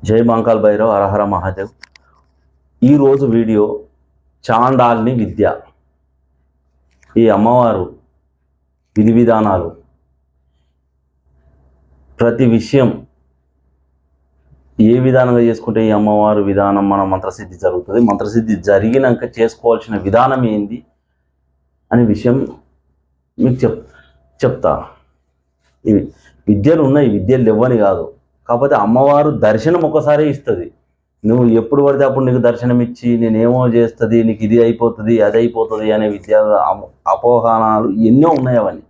జై మహంకాళ భైరవ్, హరహర మహాదేవ్. ఈరోజు వీడియో చాండాల్ని విద్య, ఈ అమ్మవారు విధి విధానాలు, ప్రతి విషయం ఏ విధానంగా చేసుకుంటే ఈ అమ్మవారు విధానం మన మంత్రసిద్ధి జరుగుతుంది, మంత్రసిద్ధి జరిగినాక చేసుకోవాల్సిన విధానం ఏంది అనే విషయం మీకు చెప్తా. ఇవి విద్యలు ఉన్నాయి, విద్యలు ఇవ్వని కాదు. కాకపోతే అమ్మవారు దర్శనం ఒకసారి ఇస్తుంది. నువ్వు ఎప్పుడు పడితే అప్పుడు నీకు దర్శనం ఇచ్చి నేనేమో చేస్తుంది, నీకు ఇది అయిపోతుంది అది అయిపోతుంది అనే విద్య అపోహనాలు ఎన్నో ఉన్నాయి.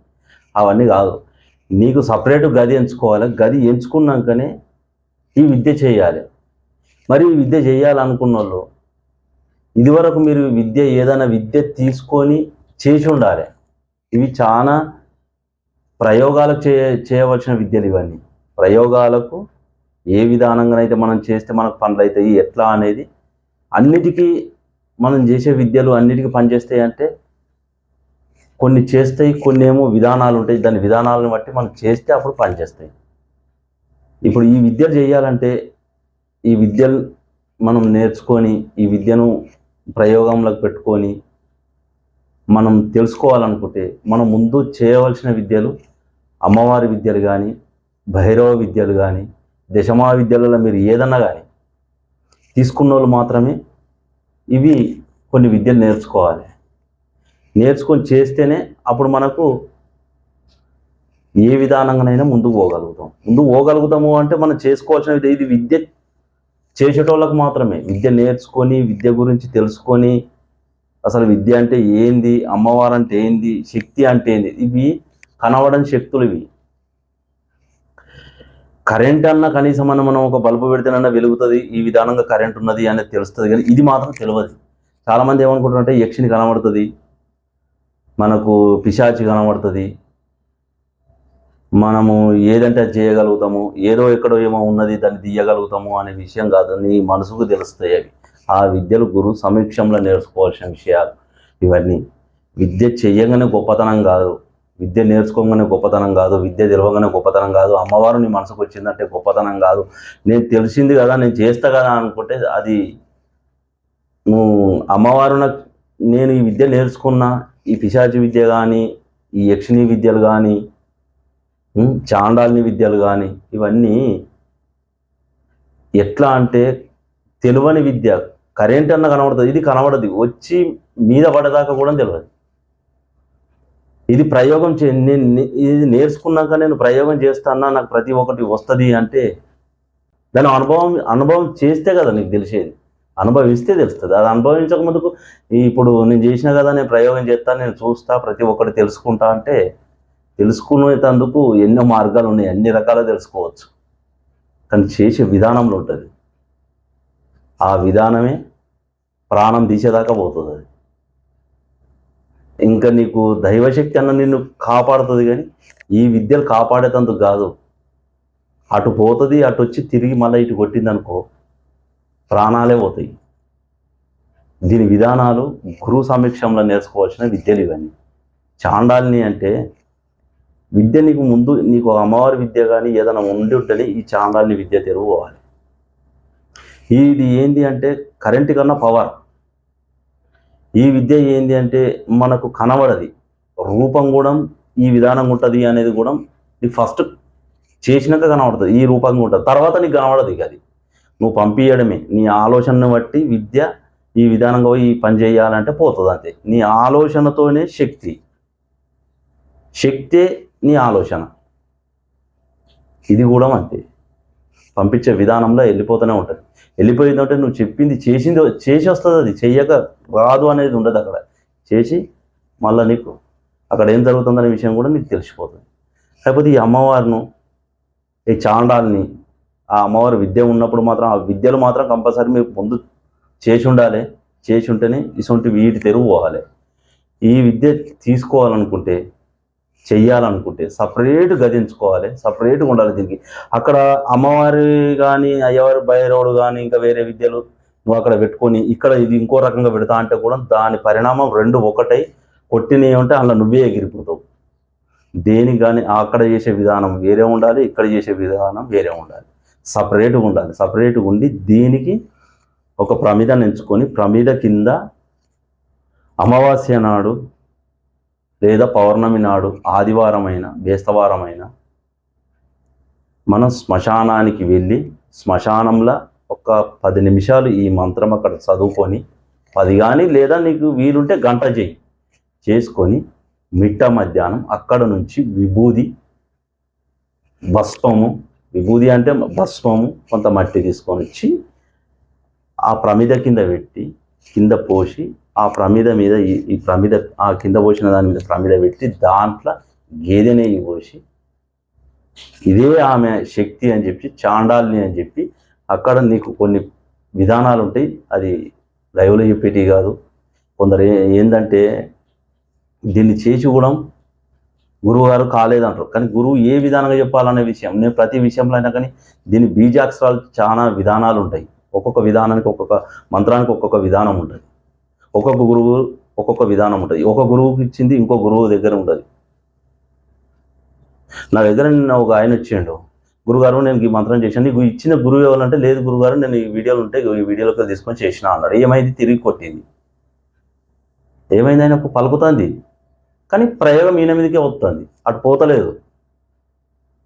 అవన్నీ కాదు. నీకు సపరేట్ గది ఎంచుకోవాలి. గది ఎంచుకున్నాకనే ఈ విద్య చేయాలి. మరి ఈ విద్య చేయాలనుకున్న వాళ్ళు ఇదివరకు మీరు ఏదైనా విద్య తీసుకొని చేసి ఉండాలి. ఇవి చాలా ప్రయోగాలకు చేయవలసిన విద్యలు ఇవన్నీ. ప్రయోగాలకు ఏ విధానంగా అయితే మనం చేస్తే మనకు పనులు అవుతాయి ఎట్లా అనేది అన్నిటికీ మనం చేసే విద్యలు అన్నిటికీ పనిచేస్తాయి అంటే కొన్ని చేస్తాయి, కొన్ని ఏమో విధానాలు ఉంటాయి. దాని విధానాలను బట్టి మనం చేస్తే అప్పుడు పనిచేస్తాయి. ఇప్పుడు ఈ విద్యలు చేయాలంటే ఈ విద్యలు మనం నేర్చుకొని ఈ విద్యను ప్రయోగంలోకి పెట్టుకొని మనం తెలుసుకోవాలనుకుంటే మనం ముందు చేయవలసిన విద్యలు అమ్మవారి విద్యలు కానీ, భైరవ విద్యలు కానీ, దశమా విద్యలలో మీరు ఏదన్నా కానీ తీసుకున్న వాళ్ళు మాత్రమే ఇవి కొన్ని విద్యలు నేర్చుకోవాలి. నేర్చుకొని చేస్తేనే అప్పుడు మనకు ఏ విధానంగానైనా ముందుకు పోగలుగుతాము అంటే మనం చేసుకోవాల్సిన ఇది విద్య చేసేటోళ్ళకు మాత్రమే. విద్య నేర్చుకొని విద్య గురించి తెలుసుకొని అసలు విద్య అంటే ఏంది, అమ్మవారు అంటే ఏంది, శక్తి అంటే ఏంది, ఇవి కనబడని శక్తులు. ఇవి కరెంట్ అన్న కనీసం మనం ఒక బల్బు పెడితేనన్నా వెలుగుతుంది, ఈ విధానంగా కరెంట్ ఉన్నది అనేది తెలుస్తుంది. కానీ ఇది మాత్రం తెలియదు. చాలామంది ఏమనుకుంటారంటే యక్షిని కనబడుతుంది, మనకు పిశాచి కనబడుతుంది, మనము ఏదంటే అది చేయగలుగుతాము, ఏదో ఎక్కడో ఏమో ఉన్నది దాన్ని తీయగలుగుతాము అనే విషయం కాదు. నీ మనసుకు తెలుస్తాయి అవి. ఆ విద్యలు గురు సమీక్షంలో నేర్చుకోవాల్సిన విషయాలు ఇవన్నీ. విద్య చెయ్యగానే గొప్పతనం కాదు, విద్య నేర్చుకోగానే గొప్పతనం కాదు, విద్య తెలవగానే గొప్పతనం కాదు, అమ్మవారు నీ మనసుకు వచ్చిందంటే గొప్పతనం కాదు. నేను తెలిసింది కదా నేను చేస్తా కదా అనుకుంటే అది నువ్వు అమ్మవారు నేను ఈ విద్య నేర్చుకున్నా, ఈ పిశాచి విద్య కానీ, ఈ యక్షిణీ విద్యలు కానీ, చాండాల్ని విద్యలు కానీ ఇవన్నీ ఎట్లా అంటే తెలియని విద్య. కరెంట్ అన్న కనబడుతుంది, ఇది కనబడదు, వచ్చి మీద పడేదాకా కూడా తెలియదు. ఇది ప్రయోగం ఇది నేర్చుకున్నాక నేను ప్రయోగం చేస్తానా నాకు ప్రతి ఒక్కటి వస్తుంది అంటే దాని అనుభవం చేస్తే కదా నీకు తెలిసేది. అనుభవిస్తే తెలుస్తుంది. అది అనుభవించక ముందుకు ఇప్పుడు నేను చేసినా కదా నేను ప్రయోగం చేస్తాను, నేను చూస్తా, ప్రతి ఒక్కటి తెలుసుకుంటా అంటే తెలుసుకునేందుకు ఎన్నో మార్గాలు ఉన్నాయి, అన్ని రకాలుగా తెలుసుకోవచ్చు. కానీ చేసే విధానంలో ఉంటుంది. ఆ విధానమే ప్రాణం తీసేదాకా పోతుంది. అది ఇంకా నీకు దైవశక్తి అన్న నిన్ను కాపాడుతుంది. కానీ ఈ విద్యలు కాపాడేటందుకు కాదు. అటు పోతుంది, అటు వచ్చి తిరిగి మళ్ళీ ఇటు కొట్టిందనుకో ప్రాణాలే పోతాయి. దీని విధానాలు గురువు సమీక్షంలో నేర్చుకోవాల్సిన విద్యలు ఇవన్నీ. చాండాల్ని అంటే విద్య నీకు అమ్మవారి విద్య కానీ ఏదైనా ఉండి ఉంటుంది, ఈ చాండాల్ని విద్య తెరువుకోవాలి. ఇది ఏంది అంటే కరెంటు కన్నా పవర్. ఈ విద్య ఏంది అంటే మనకు కనబడది, రూపం కూడా ఈ విధానంగా ఉంటుంది అనేది కూడా నీకు ఫస్ట్ చేసినాక కనబడుతుంది, ఈ రూపంగా ఉంటుంది. తర్వాత నీకు కనబడదు. ఇక అది నువ్వు పంపించడమే. నీ ఆలోచనను బట్టి విద్య ఈ విధానంగా ఈ పని చేయాలంటే పోతుంది అంతే. నీ ఆలోచనతోనే శక్తే నీ ఆలోచన. ఇది కూడా అంతే. పంపించే విధానంలో వెళ్ళిపోతూనే ఉంటుంది. వెళ్ళిపోయిందంటే నువ్వు చెప్పింది చేసి వస్తుంది. అది చెయ్యక రాదు అనేది ఉండదు. అక్కడ చేసి మళ్ళీ నీకు అక్కడ ఏం జరుగుతుందనే విషయం కూడా నీకు తెలిసిపోతుంది. కాకపోతే ఈ అమ్మవారిను, ఈ చాండాల్ని, ఆ అమ్మవారి విద్య ఉన్నప్పుడు మాత్రం ఆ విద్యలు మాత్రం కంపల్సరీ మీరు ముందు చేసి ఉండాలి. చేసి ఉంటేనే ఇటువంటి వీటి తెరువు పోవాలి. ఈ విద్య తీసుకోవాలనుకుంటే, చెయ్యాలనుకుంటే సపరేట్ గదించుకోవాలి, సపరేట్గా ఉండాలి. దీనికి అక్కడ అమ్మవారి కానీ, అయ్యవారి భైరవుడు కానీ, ఇంకా వేరే విద్యలు నువ్వు అక్కడ పెట్టుకొని ఇక్కడ ఇది ఇంకో రకంగా పెడతా అంటే కూడా దాని పరిణామం రెండు ఒకటై కొట్టినవి ఉంటే అందులో నువ్వే ఎగిరిపోతావు. దేనికి కానీ అక్కడ చేసే విధానం వేరే ఉండాలి, ఇక్కడ చేసే విధానం వేరే ఉండాలి. సపరేట్గా ఉండాలి. సపరేట్గా ఉండి దీనికి ఒక ప్రమిదను ఎంచుకొని ప్రమిద కింద అమావాస్య నాడు లేదా పౌర్ణమి నాడు ఆదివారమైన బేస్తవారమైన మనం శ్మశానానికి వెళ్ళి శ్మశానంలో ఒక 10 నిమిషాలు ఈ మంత్రం అక్కడ చదువుకొని 10 కానీ లేదా నీకు వీలుంటే గంట చేసుకొని మిట్ట మధ్యాహ్నం అక్కడ నుంచి విభూది భస్మము, విభూది అంటే భస్మము, కొంత మట్టి తీసుకొని వచ్చి ఆ ప్రమిద కింద పెట్టి కింద పోసి ఆ ప్రమిద మీద ఈ ప్రమిద ఆ కింద పోసిన దాని మీద ప్రమిద పెట్టి దాంట్లో గేదె నెయ్యి పోసి ఇదే ఆమె శక్తి అని చెప్పి చాండాల్ని అని చెప్పి అక్కడ నీకు కొన్ని విధానాలు ఉంటాయి. అది లైవ్లో చెప్పేటి కాదు. కొందరు ఏంటంటే దీన్ని చేసి కూడా గురువు గారు కాలేదంటారు. కానీ గురువు ఏ విధానంగా చెప్పాలనే విషయం నేను ప్రతి విషయంలో అయినా కానీ దీని బీజాక్షరాలు చాలా విధానాలు ఉంటాయి. ఒక్కొక్క విధానానికి ఒక్కొక్క మంత్రానికి ఒక్కొక్క విధానం ఉంటుంది. ఒక్కొక్క గురువు ఒక్కొక్క విధానం ఉంటుంది. ఒక గురువుకి ఇచ్చింది ఇంకో గురువు దగ్గర ఉంటుంది. నా దగ్గర నిన్న ఒక ఆయన వచ్చిండు, గురుగారు నేను ఈ మంత్రం చేశాను, నీకు ఇచ్చిన గురువు ఎవరంటే లేదు గురుగారు నేను ఈ వీడియోలు ఉంటే ఈ వీడియోలోకి తీసుకొని చేసిన అన్నాడు. ఏమైంది? తిరిగి కొట్టింది. ఏమైంది? ఆయన పలుకుతుంది కానీ ప్రయోగం ఈయన మీదకే వస్తుంది, అటు పోతలేదు.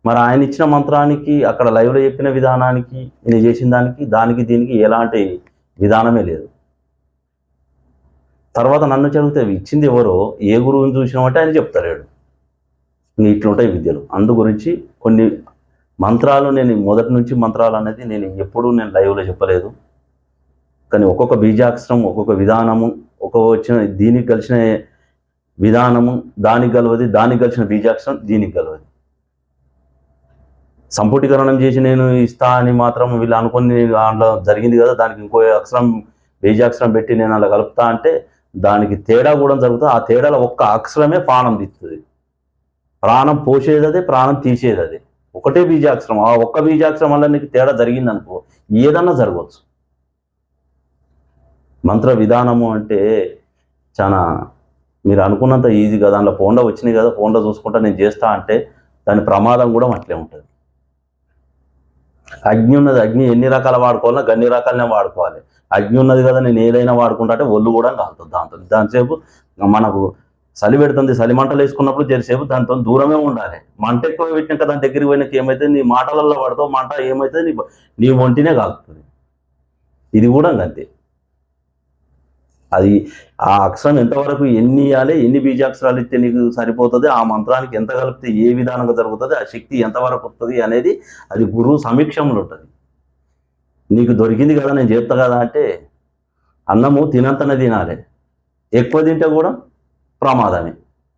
మరి ఆయన ఇచ్చిన మంత్రానికి అక్కడ లైవ్లో చెప్పిన విధానానికి నేను చేసిన దానికి దీనికి ఎలాంటి విధానమే లేదు. తర్వాత నన్ను చదివితే ఇచ్చింది ఎవరో ఏ గురువుని చూసినామంటే ఆయన చెప్తలేడు. ఇట్లుంటాయి విద్యలు. అందు గురించి కొన్ని మంత్రాలు నేను మొదటి నుంచి మంత్రాలు అనేది నేను ఎప్పుడూ లైవ్లో చెప్పలేదు. కానీ ఒక్కొక్క బీజాక్షరం ఒక్కొక్క విధానము, ఒక్కొక్క వచ్చిన దీనికి కలిసిన విధానము దానికి కలవది, దానికి కలిసిన బీజాక్షరం దీనికి కలవది. సంపుటీకరణం చేసి నేను ఇస్తా అని మాత్రం వీళ్ళు అనుకుని దాంట్లో జరిగింది కదా, దానికి ఇంకో అక్షరం బీజాక్షరం పెట్టి నేను అలా కలుపుతా అంటే దానికి తేడా కూడా జరుగుతుంది. ఆ తేడాలో ఒక్క అక్షరమే ప్రాణం తీస్తుంది. ప్రాణం పోసేది అదే, ప్రాణం తీసేది అదే. ఒకటే బీజాక్షరం. ఆ ఒక్క బీజాక్షరం వల్ల నీకు తేడా జరిగిందనుకో ఏదన్నా జరగవచ్చు. మంత్ర విధానము అంటే చాలా మీరు అనుకున్నంత ఈజీ కదా. దాంట్లో ఫోన్లో వచ్చినాయి కదా, ఫోన్లో చూసుకుంటా నేను చేస్తా అంటే దాని ప్రమాదం కూడా అట్లే ఉంటుంది. అగ్ని ఉన్నది, అగ్ని ఎన్ని రకాల వాడుకోవాలన్నా గన్ని రకాలనే వాడుకోవాలి. అగ్ని ఉన్నది కదా నేను ఏదైనా వాడుకుంటా అంటే ఒళ్ళు కూడా కాలుతుంది. దాంతసేపు మనకు చలి పెడుతుంది, చలి మంటలు వేసుకున్నప్పుడు జరిసేపు దాంతో దూరమే ఉండాలి. మంట ఎక్కువ పెట్టినాక దాని దగ్గరికి పోయినాక ఏమవుతుంది, నీ మాటలలో పడతావు, మంట ఏమవుతుంది నీ ఒంటినే కాలుతుంది. ఇది కూడా అంతే. అది ఆ అక్షరం ఎంతవరకు ఎన్ని ఇవ్వాలి, ఎన్ని బీజాక్షరాలు ఇస్తే నీకు సరిపోతుంది, ఆ మంత్రానికి ఎంత కలిపితే ఏ విధానంగా జరుగుతుంది, ఆ శక్తి ఎంతవరకు వస్తుంది అనేది అది గురువు సమీక్షంలో ఉంటుంది. నీకు దొరికింది కదా నేను చెప్తా కదా అంటే అన్నము తినంతనే తినాలి. ఎక్కువ తింటే కూడా ప్రమాదమే,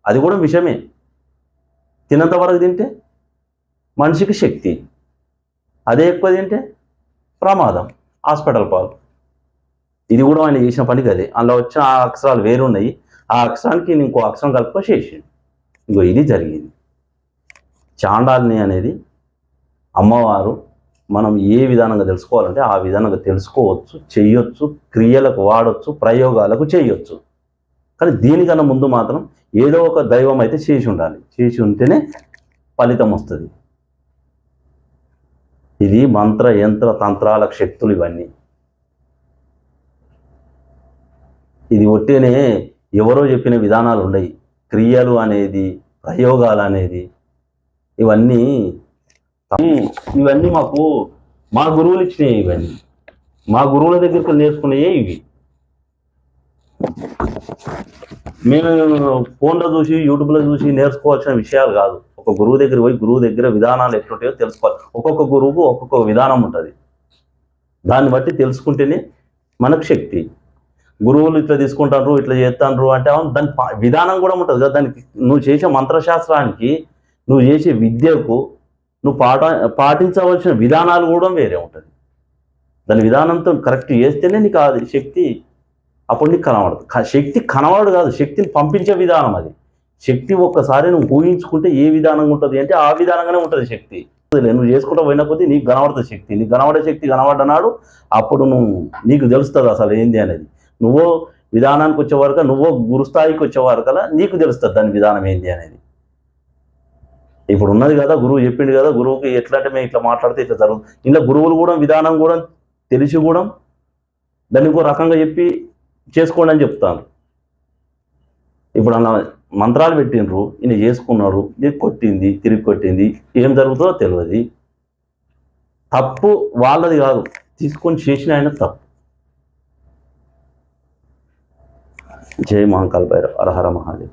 అది కూడా విషమే. తినంత వరకు తింటే మనిషికి శక్తి, అదే ఎక్కువ తింటే ప్రమాదం, హాస్పిటల్ పాలు. ఇది కూడా ఆయన చేసిన పనికి అదే. అందులో వచ్చిన ఆ అక్షరాలు వేరున్నాయి, ఆ అక్షరానికి ఇంకో అక్షరం కలుపుకో చేసిండు. ఇంకో ఇది జరిగింది. చాండాల్ని అనేది అమ్మవారు మనం ఏ విధానంగా తెలుసుకోవాలంటే ఆ విధానంగా తెలుసుకోవచ్చు, చెయ్యొచ్చు, క్రియలకు వాడవచ్చు, ప్రయోగాలకు చేయొచ్చు. కానీ దీనికన్నా ముందు మాత్రం ఏదో ఒక దైవం అయితే చేసి ఉండాలి. చేసి ఉంటేనే ఫలితం వస్తుంది. ఇది మంత్ర యంత్ర తంత్రాల శక్తులు ఇవన్నీ. ఇది ఒట్టేనే ఎవరో చెప్పిన విధానాలు ఉన్నాయి. క్రియలు అనేది, ప్రయోగాలు అనేది ఇవన్నీ మాకు మా గురువులు ఇచ్చినాయి. ఇవన్నీ మా గురువుల దగ్గరకు నేర్చుకున్నాయే ఇవి. మేము ఫోన్లో చూసి యూట్యూబ్లో చూసి నేర్చుకోవాల్సిన విషయాలు కాదు. ఒక గురువు దగ్గర పోయి గురువు దగ్గర విధానాలు ఎట్లుంటాయో తెలుసుకోవాలి. ఒక్కొక్క గురువుకు ఒక్కొక్క విధానం ఉంటుంది. దాన్ని బట్టి తెలుసుకుంటేనే మనకు శక్తి. గురువులు ఇట్లా తీసుకుంటారు, ఇట్లా చేస్తాను అంటే దాని విధానం కూడా ఉంటుంది కదా. దానికి నువ్వు చేసే మంత్రశాస్త్రానికి, నువ్వు చేసే విద్యకు నువ్వు పాటించవలసిన విధానాలు కూడా వేరే ఉంటుంది. దాని విధానంతో కరెక్ట్ చేస్తేనే నీకు అది శక్తి అప్పుడు నీకు కనబడదు. శక్తి కనబడు కాదు, శక్తిని పంపించే విధానం అది. శక్తి ఒక్కసారి నువ్వు ఊహించుకుంటే ఏ విధానంగా ఉంటుంది అంటే ఆ విధానంగానే ఉంటుంది శక్తి. నువ్వు చేసుకుంటూ పోయిన కొద్దీ నీకు కనబడుతుంది శక్తి. నీకు కనబడే శక్తి కనబడ్డనాడు అప్పుడు నీకు తెలుస్తుంది అసలు ఏంది అనేది. నువ్వో విధానానికి వచ్చేవారుగా, నువ్వో గురుస్థాయికి వచ్చేవారు కదా నీకు తెలుస్తుంది దాని విధానం ఏంది అనేది. ఇప్పుడు ఉన్నది కదా, గురువు చెప్పిండు కదా, గురువుకి ఎట్లా అంటే మేము ఇట్లా మాట్లాడితే ఇట్లా జరుగుతుంది. ఇలా గురువులు కూడా విధానం కూడా తెలిసి కూడా దాన్ని ఇంకో రకంగా చెప్పి చేసుకోండి అని చెప్తాను. ఇప్పుడు అలా మంత్రాలు పెట్టిండ్రు, ఈయన చేసుకున్నాడు, ఇది కొట్టింది, తిరిగి కొట్టింది, ఏం జరుగుతుందో తెలియదు. తప్పు వాళ్ళది కాదు, తీసుకొని చేసిన ఆయన తప్పు. జై మహాకాల్ భైరవ్, హర హర మహాదేవ్.